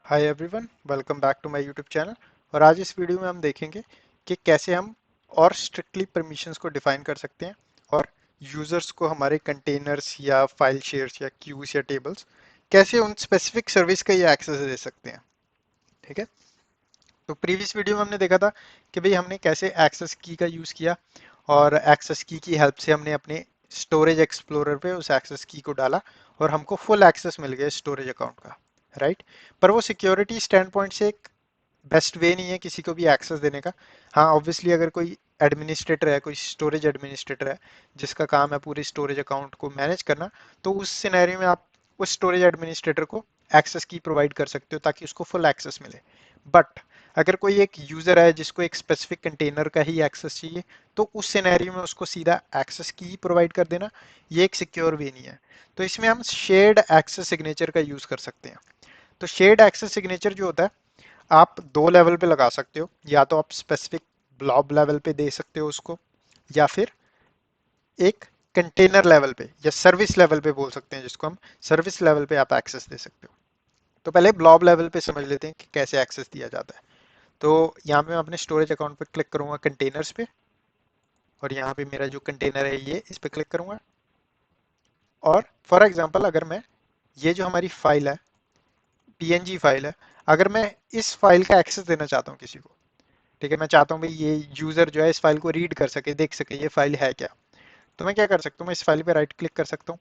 Hi everyone, welcome back to my YouTube channel. और आज इस वीडियो में हम देखेंगे कि कैसे हम और स्ट्रिक्टली परमिशंस को डिफाइन कर सकते हैं और यूजर्स को हमारे कंटेनर्स या फाइल शेयर्स या क्यूज या टेबल्स कैसे उन स्पेसिफिक सर्विस का ये एक्सेस दे सकते हैं। ठीक है। तो प्रीवियस वीडियो में हमने देखा था कि भाई हमने कैसे एक्सेस की का यूज़ किया और एक्सेस की हेल्प से हमने अपने स्टोरेज एक्सप्लोरर पे उस एक्सेस की को डाला और हमको फुल एक्सेस मिल गया स्टोरेज अकाउंट का। राइट। पर वो सिक्योरिटी स्टैंड पॉइंट से एक बेस्ट वे नहीं है किसी को भी एक्सेस देने का। हाँ, ऑब्वियसली अगर कोई एडमिनिस्ट्रेटर है, कोई स्टोरेज एडमिनिस्ट्रेटर है जिसका काम है पूरे स्टोरेज अकाउंट को मैनेज करना, तो उस सिनेरियो में आप उस स्टोरेज एडमिनिस्ट्रेटर को एक्सेस की प्रोवाइड कर सकते हो ताकि उसको फुल एक्सेस मिले। बट अगर कोई एक यूजर है जिसको एक स्पेसिफिक कंटेनर का ही एक्सेस चाहिए, तो उस सिनेरियो में उसको सीधा एक्सेस की प्रोवाइड कर देना ये एक सिक्योर वे नहीं है। तो इसमें हम शेयर्ड एक्सेस सिग्नेचर का यूज कर सकते हैं। तो शेयर्ड एक्सेस सिग्नेचर जो होता है, आप दो लेवल पे लगा सकते हो। या तो आप स्पेसिफिक ब्लॉब लेवल पे दे सकते हो उसको, या फिर एक कंटेनर लेवल पे या सर्विस लेवल पे बोल सकते हैं, जिसको हम सर्विस लेवल पे आप एक्सेस दे सकते हो। तो पहले ब्लॉब लेवल पे समझ लेते हैं कि कैसे एक्सेस दिया जाता है। तो यहाँ पे मैं अपने स्टोरेज अकाउंट पे क्लिक करूंगा कंटेनर्स पे, और यहाँ पे मेरा जो कंटेनर है ये इस पे क्लिक करूंगा। और फॉर एग्जांपल अगर मैं ये जो हमारी फाइल है, पीएनजी फाइल है, अगर मैं इस फाइल का एक्सेस देना चाहता हूँ किसी को, ठीक है, मैं चाहता हूँ भाई ये यूजर जो है इस फाइल को रीड कर सके, देख सके ये फाइल है क्या, तो मैं क्या कर सकता हूँ, मैं इस फाइल पे राइट क्लिक कर सकता हूँ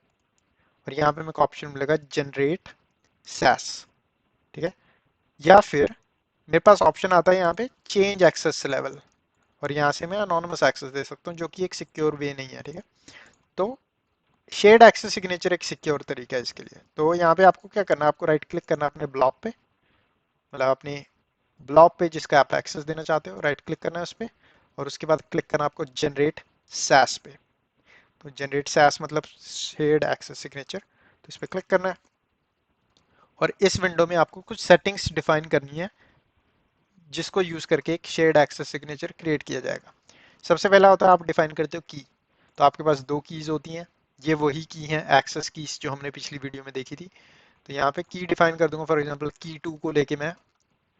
और यहाँ पे मेरे को ऑप्शन मिलेगा जनरेट सैस। ठीक है। या फिर मेरे पास ऑप्शन आता है यहाँ पे चेंज एक्सेस लेवल, और यहाँ से मैं अनोनिमस एक्सेस दे सकता हूँ जो कि एक सिक्योर वे नहीं है। ठीक है। तो शेयर्ड एक्सेस सिग्नेचर एक सिक्योर तरीका है इसके लिए। तो यहाँ पे आपको क्या करना है, आपको राइट क्लिक करना है अपने ब्लॉक पे, मतलब अपने ब्लॉक पे जिसका आप एक्सेस देना चाहते हो, राइट क्लिक करना है उस पर, और उसके बाद क्लिक करना है आपको जनरेट सैस पे। तो जनरेट सैस मतलब शेयर्ड एक्सेस सिग्नेचर, तो इस पर क्लिक करना है और इस विंडो में आपको कुछ सेटिंग्स डिफाइन करनी है जिसको यूज करके एक शेयर्ड एक्सेस सिग्नेचर क्रिएट किया जाएगा। सबसे पहला होता है आप डिफाइन करते हो की। तो आपके पास दो कीज होती हैं, ये वही की हैं एक्सेस कीज जो हमने पिछली वीडियो में देखी थी। तो यहाँ पे की डिफाइन कर दूंगा, फॉर एग्जांपल की टू को लेके मैं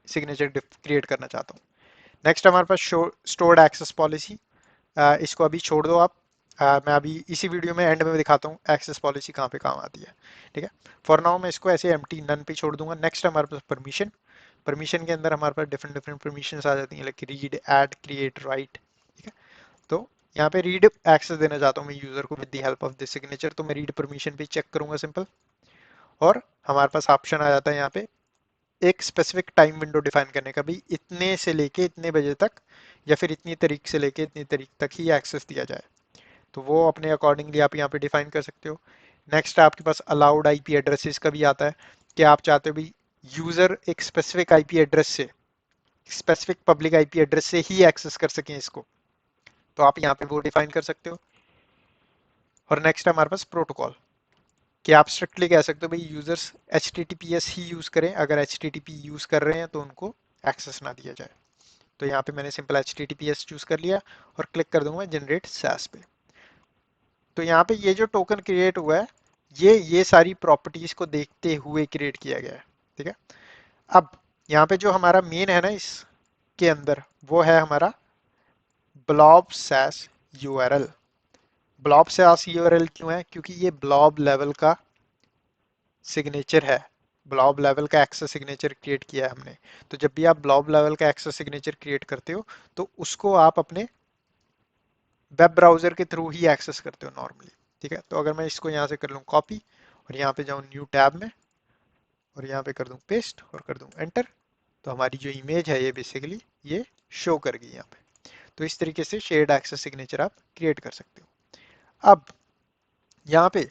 सिग्नेचर क्रिएट करना चाहता हूँ। नेक्स्ट हमारे पास स्टोर्ड एक्सेस पॉलिसी, इसको अभी छोड़ दो आप। मैं अभी इसी वीडियो में एंड में दिखाता हूँ एक्सेस पॉलिसी कहाँ पे काम आती है। ठीक है। फॉर नाउ मैं इसको ऐसे एम्प्टी नन पे छोड़ दूंगा। नेक्स्ट हमारे पास परमिशन। परमिशन के अंदर हमारे पास डिफरेंट डिफरेंट परमिशन आ जाती हैं, like read, add, create, right. ठीक है। तो यहाँ पे रीड एक्सेस देना चाहता हूँ मैं यूजर को with the help of this signature, तो मैं रीड परमिशन पे चेक करूंगा सिंपल। और हमारे पास ऑप्शन आ जाता है यहाँ पे एक स्पेसिफिक टाइम विंडो डिफाइन करने का, भी इतने से लेके इतने बजे तक या फिर इतनी तारीख से लेके इतनी तारीख तक ही एक्सेस दिया जाए। तो वो अपने अकॉर्डिंगली आप यहाँ पे डिफाइन कर सकते हो। नेक्स्ट आपके पास अलाउड आईपी एड्रेसेस का भी आता है कि आप चाहते हो भी यूजर एक स्पेसिफिक आईपी एड्रेस से, स्पेसिफिक पब्लिक आईपी एड्रेस से ही एक्सेस कर सकें इसको, तो आप यहाँ पे वो डिफाइन कर सकते हो। और नेक्स्ट हमारे पास प्रोटोकॉल, कि आप स्ट्रिक्टली कह सकते हो भाई यूजर्स HTTPS ही यूज करें, अगर HTTP यूज कर रहे हैं तो उनको एक्सेस ना दिया जाए। तो यहाँ पे मैंने सिंपल HTTPS चूज कर लिया और क्लिक कर दूंगा जनरेट सैस पे। तो यहाँ पे ये जो टोकन क्रिएट हुआ है, ये सारी प्रॉपर्टीज को देखते हुए क्रिएट किया गया है। ठीक है। अब यहाँ पे जो हमारा मेन है ना इसके अंदर, वो है हमारा blob SAS URL. Blob SAS URL क्यों है? क्योंकि ये ब्लॉब लेवल का सिग्नेचर है, ब्लॉब लेवल का एक्सेस सिग्नेचर क्रिएट किया है हमने। तो जब भी आप ब्लॉब लेवल का एक्सेस सिग्नेचर क्रिएट करते हो, तो उसको आप अपने वेब ब्राउजर के थ्रू ही एक्सेस करते हो नॉर्मली। ठीक है। तो अगर मैं इसको यहाँ से कर लूँ कॉपी और यहाँ पे जाऊँ न्यू टैब में और यहाँ पे कर दूँ पेस्ट और कर दूँ एंटर, तो हमारी जो इमेज है ये बेसिकली ये शो कर गई यहाँ पे। तो इस तरीके से शेयर्ड एक्सेस सिग्नेचर आप क्रिएट कर सकते हो। अब यहाँ पे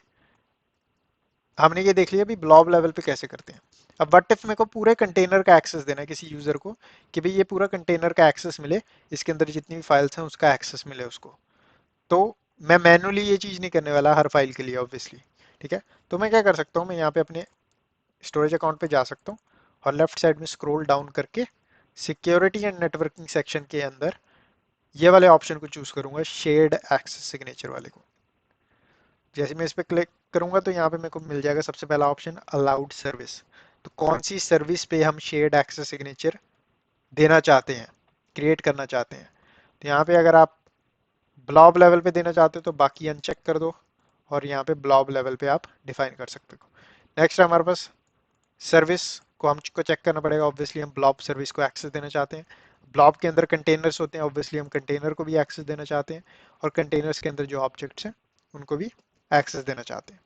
हमने ये देख लिया भी ब्लॉब लेवल पे कैसे करते हैं। अब व्हाट इफ मेरे को पूरे कंटेनर का एक्सेस देना है किसी यूजर को, कि भाई ये पूरा कंटेनर का एक्सेस मिले, इसके अंदर जितनी भी फाइल्स हैं उसका एक्सेस मिले उसको। तो मैं मैनुअली ये चीज नहीं करने वाला हर फाइल के लिए ऑब्वियसली। ठीक है। तो मैं क्या कर सकता हूँ, मैं यहाँ पे अपने स्टोरेज अकाउंट पे जा सकता हूँ और लेफ्ट साइड में स्क्रॉल डाउन करके सिक्योरिटी एंड नेटवर्किंग सेक्शन के अंदर ये वाले ऑप्शन को चूज करूंगा, शेयर्ड एक्सेस सिग्नेचर वाले को। जैसे मैं इस पर क्लिक करूंगा तो यहाँ पे मेरे को मिल जाएगा सबसे पहला ऑप्शन अलाउड सर्विस। तो कौन सी सर्विस पे हम शेयर्ड एक्सेस सिग्नेचर देना चाहते हैं, क्रिएट करना चाहते हैं। तो यहाँ पे अगर आप ब्लॉब लेवल पे देना चाहते हो तो बाकी अनचेक कर दो, और यहाँ पे ब्लॉब लेवल पे आप डिफाइन कर सकते हो। नेक्स्ट है हमारे पास सर्विस को हमको चेक करना पड़ेगा। ऑब्वियसली हम ब्लॉब सर्विस को एक्सेस देना चाहते हैं। ब्लॉब के अंदर कंटेनर्स होते हैं, ऑब्वियसली हम कंटेनर को भी एक्सेस देना चाहते हैं, और कंटेनर्स के अंदर जो ऑब्जेक्ट्स हैं उनको भी एक्सेस देना चाहते हैं।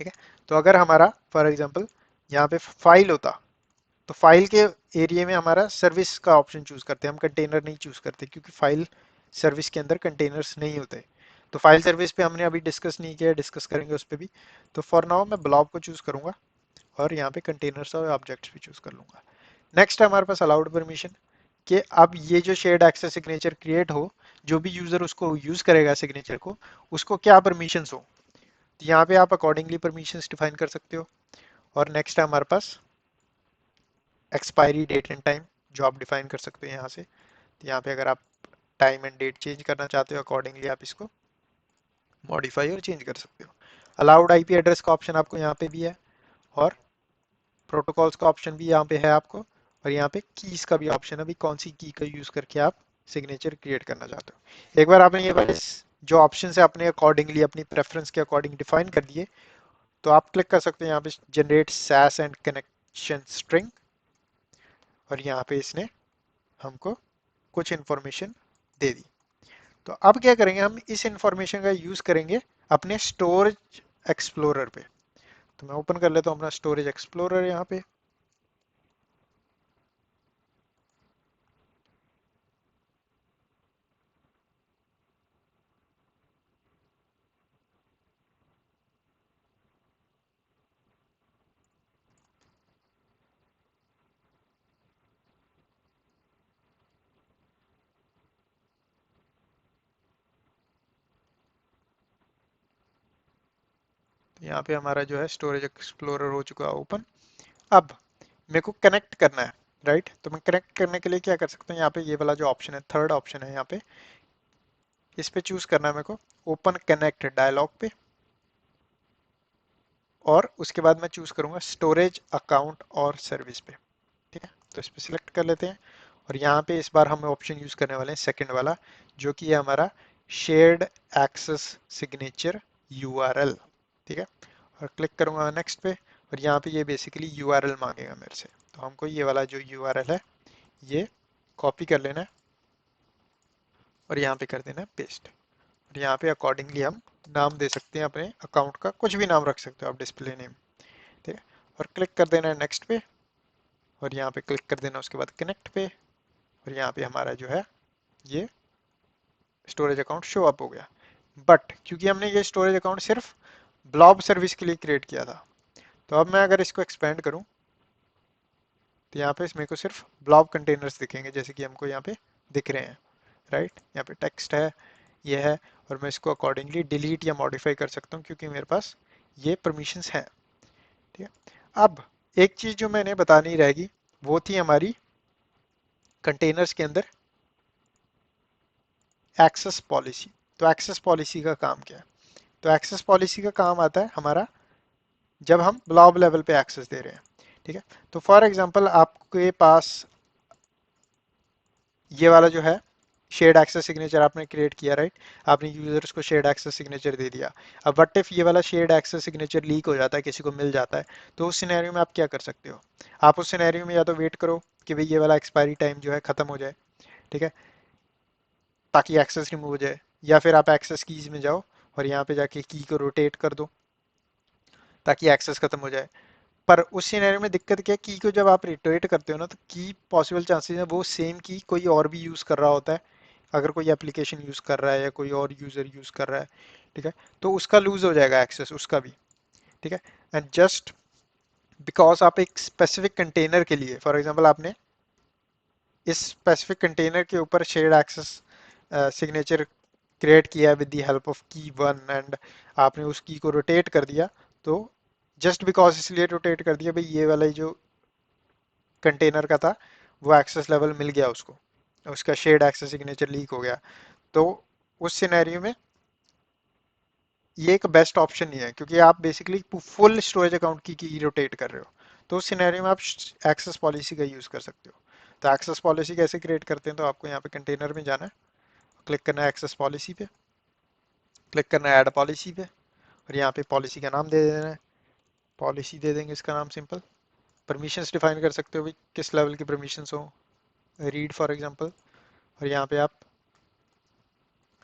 ठीक है, तो अगर हमारा फॉर एग्जांपल यहाँ पे फाइल होता, तो फाइल के एरिया में हमारा सर्विस का ऑप्शन चूज करते हैं, हम कंटेनर नहीं चूज करते, क्योंकि फाइल सर्विस के अंदर कंटेनर्स नहीं होते। तो फाइल सर्विस पे हमने अभी डिस्कस नहीं किया, डिस्कस करेंगे उस पर भी। तो फॉर नाउ मैं ब्लॉब को चूज करूंगा, और यहाँ पे कंटेनर्स और ऑब्जेक्ट्स भी चूज कर लूंगा। नेक्स्ट है हमारे पास अलाउड परमिशन, कि अब ये जो शेयर्ड एक्सेस सिग्नेचर क्रिएट हो, जो भी यूजर उसको यूज करेगा सिग्नेचर को, उसको क्या परमिशंस हो। तो यहाँ पे आप अकॉर्डिंगली परमिशंस डिफाइन कर सकते हो। और नेक्स्ट है हमारे पास एक्सपायरी डेट एंड टाइम, जो आप डिफाइन कर सकते हो यहाँ से। तो यहाँ पे अगर आप टाइम एंड डेट चेंज करना चाहते हो, अकॉर्डिंगली आप इसको मॉडिफाई और चेंज कर सकते हो। अलाउड आईपी एड्रेस का ऑप्शन आपको यहाँ पे भी है, और प्रोटोकॉल्स का ऑप्शन भी यहाँ पे है आपको, और यहाँ पे कीज का भी ऑप्शन है, अभी कौन सी की का यूज करके आप सिग्नेचर क्रिएट करना चाहते हो। एक बार आपने ये वाले जो ऑप्शन है अपने अकॉर्डिंगली अपनी प्रेफरेंस के अकॉर्डिंग डिफाइन कर दिए, तो आप क्लिक कर सकते हो यहाँ पे generate SAS and connection string, और यहाँ पे इसने हमको कुछ इंफॉर्मेशन दे दी। तो अब क्या करेंगे, हम इस इंफॉर्मेशन का यूज करेंगे अपने स्टोरेज एक्सप्लोरर पे। तो मैं ओपन कर लेता हूँ अपना स्टोरेज एक्सप्लोरर यहाँ पे। तो यहाँ पे हमारा जो है स्टोरेज एक्सप्लोरर हो चुका है ओपन। अब मेरे को कनेक्ट करना है, राइट। तो मैं कनेक्ट करने के लिए क्या कर सकता हूँ, यहाँ पे ये वाला जो ऑप्शन है, थर्ड ऑप्शन है यहाँ पे, इस पे चूज करना है मेरे को, ओपन कनेक्ट डायलॉग पे, और उसके बाद मैं चूज करूंगा स्टोरेज अकाउंट और सर्विस पे। ठीक है, तो इस पे सिलेक्ट कर लेते हैं, और यहाँ पे इस बार हम ऑप्शन यूज करने वाले हैं सेकंड वाला, जो कि है हमारा शेयर्ड एक्सेस सिग्नेचर यूआरएल। ठीक है, और क्लिक करूंगा नेक्स्ट पे, और यहाँ पे ये बेसिकली यूआरएल मांगेगा मेरे से। तो हमको ये वाला जो यूआरएल है ये कॉपी कर लेना है, और यहाँ पे कर देना है पेस्ट। और यहाँ पे अकॉर्डिंगली हम नाम दे सकते हैं अपने अकाउंट का, कुछ भी नाम रख सकते हो आप, डिस्प्ले नेम। ठीक है, और क्लिक कर देना है नेक्स्ट पे, और यहाँ पे क्लिक कर देना उसके बाद कनेक्ट पे, और यहाँ पे हमारा जो है ये स्टोरेज अकाउंट शो अप हो गया। बट क्योंकि हमने ये स्टोरेज अकाउंट सिर्फ ब्लॉब सर्विस के लिए क्रिएट किया था, तो अब मैं अगर इसको एक्सपेंड करूं, तो यहाँ पे इसमें को सिर्फ ब्लॉब कंटेनर्स दिखेंगे, जैसे कि हमको यहाँ पे दिख रहे हैं, राइट। यहाँ पे टेक्स्ट है, ये है, और मैं इसको अकॉर्डिंगली डिलीट या मॉडिफाई कर सकता हूँ, क्योंकि मेरे पास ये परमिशंस हैं। ठीक है, अब एक चीज जो मैंने बतानी रहेगी, वो थी हमारी कंटेनर्स के अंदर एक्सेस पॉलिसी। तो एक्सेस पॉलिसी का काम क्या है, तो एक्सेस पॉलिसी का काम आता है हमारा जब हम ब्लॉब लेवल पे एक्सेस दे रहे हैं। ठीक है, तो फॉर एग्जांपल आपके पास ये वाला जो है शेयर्ड एक्सेस सिग्नेचर आपने क्रिएट किया, राइट। आपने यूजर्स को शेयर्ड एक्सेस सिग्नेचर दे दिया। अब व्हाट इफ ये वाला शेयर्ड एक्सेस सिग्नेचर लीक हो जाता है, किसी को मिल जाता है, तो उस सिनेरियो में आप क्या कर सकते हो। आप उस सिनेरियो में या तो वेट करो कि भाई ये वाला एक्सपायरी टाइम जो है खत्म हो जाए, ठीक है, ताकि एक्सेस रिमूव हो जाए, या फिर आप एक्सेस कीज में जाओ और यहाँ पे जाके की को रोटेट कर दो ताकि एक्सेस खत्म हो जाए। पर उस सिनेरियो में दिक्कत क्या है, की को जब आप रोटेट करते हो ना, तो की पॉसिबल चांसेस है वो सेम की कोई और भी यूज कर रहा होता है। अगर कोई एप्लीकेशन यूज कर रहा है या कोई और यूजर यूज कर रहा है, ठीक है, तो उसका लूज हो जाएगा एक्सेस उसका भी। ठीक है, एंड जस्ट बिकॉज आप एक स्पेसिफिक कंटेनर के लिए, फॉर एग्जांपल आपने इस स्पेसिफिक कंटेनर के ऊपर शेयर्ड एक्सेस सिग्नेचर क्रिएट किया विद द हेल्प ऑफ की वन, एंड आपने उस की को रोटेट कर दिया, तो जस्ट बिकॉज इसलिए रोटेट कर दिया भाई ये वाला जो कंटेनर का था वो एक्सेस लेवल मिल गया उसको, उसका शेयर्ड एक्सेस सिग्नेचर लीक हो गया, तो उस सिनेरियो में ये एक बेस्ट ऑप्शन नहीं है, क्योंकि आप बेसिकली फुल स्टोरेज अकाउंट की रोटेट कर रहे हो। तो उस सिनेरियो में आप एक्सेस पॉलिसी का यूज़ कर सकते हो। तो एक्सेस पॉलिसी कैसे क्रिएट करते हैं, तो आपको यहाँ पे कंटेनर में जाना है, क्लिक करना है एक्सेस पॉलिसी पे, क्लिक करना है ऐड पॉलिसी पे, और यहाँ पे पॉलिसी का नाम दे देना है, पॉलिसी दे देंगे इसका नाम सिंपल। परमिशंस डिफाइन कर सकते हो भाई किस लेवल की परमिशंस हो, रीड फॉर एग्जांपल, और यहाँ पे आप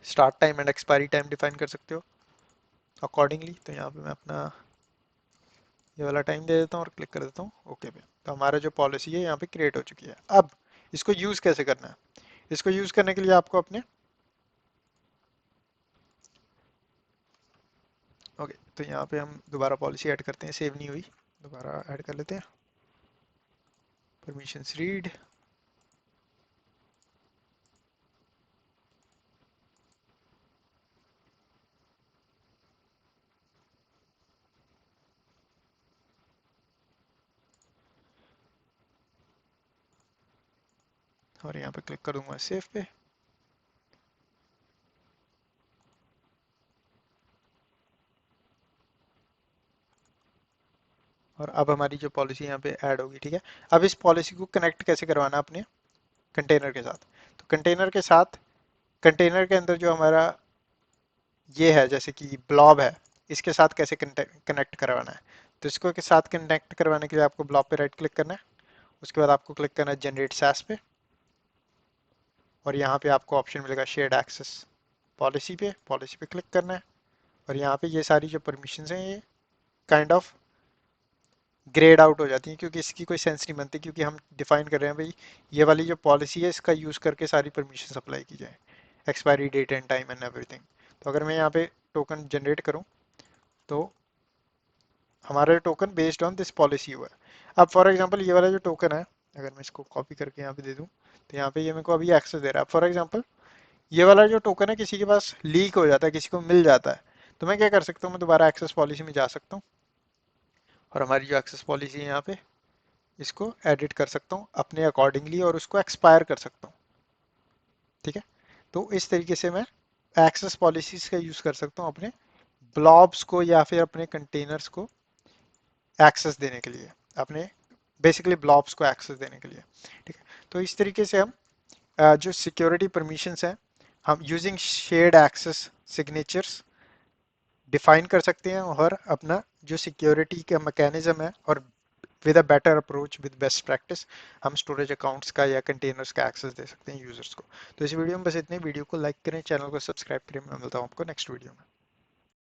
start time and expiry time define कर सकते हो अकॉर्डिंगली। तो यहाँ पे मैं अपना ये वाला टाइम दे देता हूँ और क्लिक कर देता हूँ ओके पे। तो हमारा जो पॉलिसी है यहाँ पे क्रिएट हो चुकी है। अब इसको यूज़ कैसे करना है, इसको यूज़ करने के लिए आपको अपने ओके, तो यहाँ पे हम दोबारा पॉलिसी ऐड करते हैं, सेव नहीं हुई, दोबारा ऐड कर लेते हैं, परमिशंस रीड, और यहाँ पे क्लिक कर दूंगा सेव पे। और अब हमारी जो पॉलिसी यहाँ पे ऐड होगी, ठीक है। अब इस पॉलिसी को कनेक्ट कैसे करवाना है अपने कंटेनर के साथ, तो कंटेनर के साथ, कंटेनर के अंदर जो हमारा ये है जैसे कि ब्लॉब है, इसके साथ कैसे कनेक्ट करवाना है, तो इसको के साथ कनेक्ट करवाने के लिए आपको ब्लॉब पे राइट क्लिक करना है, उसके बाद आपको क्लिक करना है जनरेट सैस पे, और यहाँ पे आपको ऑप्शन मिलेगा शेयर्ड एक्सेस पॉलिसी पे क्लिक करना है, और यहाँ पे ये सारी जो परमिशंस हैं ये काइंड ऑफ ग्रेड आउट हो जाती हैं, क्योंकि इसकी कोई सेंस नहीं बनती, क्योंकि हम डिफाइन कर रहे हैं भाई ये वाली जो पॉलिसी है इसका यूज़ करके सारी परमिशन अप्लाई की जाए, expiry date and time and everything. तो अगर मैं यहाँ पे टोकन जनरेट करूँ तो हमारा token based on this policy हुआ है। अब फॉर एग्जांपल ये वाला जो टोकन है, अगर मैं इसको कॉपी करके यहाँ पे दे दूँ, तो यहाँ पे ये मेरे को अभी एक्सेस दे रहा है। फॉर एग्जांपल ये वाला जो टोकन है किसी के पास लीक हो जाता है, किसी को मिल जाता है, तो मैं क्या कर सकता हूँ, मैं दोबारा एक्सेस पॉलिसी में जा सकता हूँ, और हमारी जो एक्सेस पॉलिसी है यहाँ पे इसको एडिट कर सकता हूँ अपने अकॉर्डिंगली, और उसको एक्सपायर कर सकता हूँ, ठीक है। तो इस तरीके से मैं एक्सेस पॉलिसीज का यूज़ कर सकता हूँ अपने ब्लॉब्स को या फिर अपने कंटेनर्स को एक्सेस देने के लिए, अपने बेसिकली ब्लॉब्स को एक्सेस देने के लिए, ठीक है। तो इस तरीके से हम जो सिक्योरिटी परमिशंस हैं हम using shared access signatures define कर सकते हैं, और अपना जो सिक्योरिटी का मैकेनिज्म है, और with a better approach with best practice हम स्टोरेज अकाउंट्स का या कंटेनर्स का एक्सेस दे सकते हैं यूजर्स को। तो इस वीडियो में बस इतने, वीडियो को लाइक करें, चैनल को सब्सक्राइब करें, मैं मिलता हूँ आपको नेक्स्ट वीडियो में।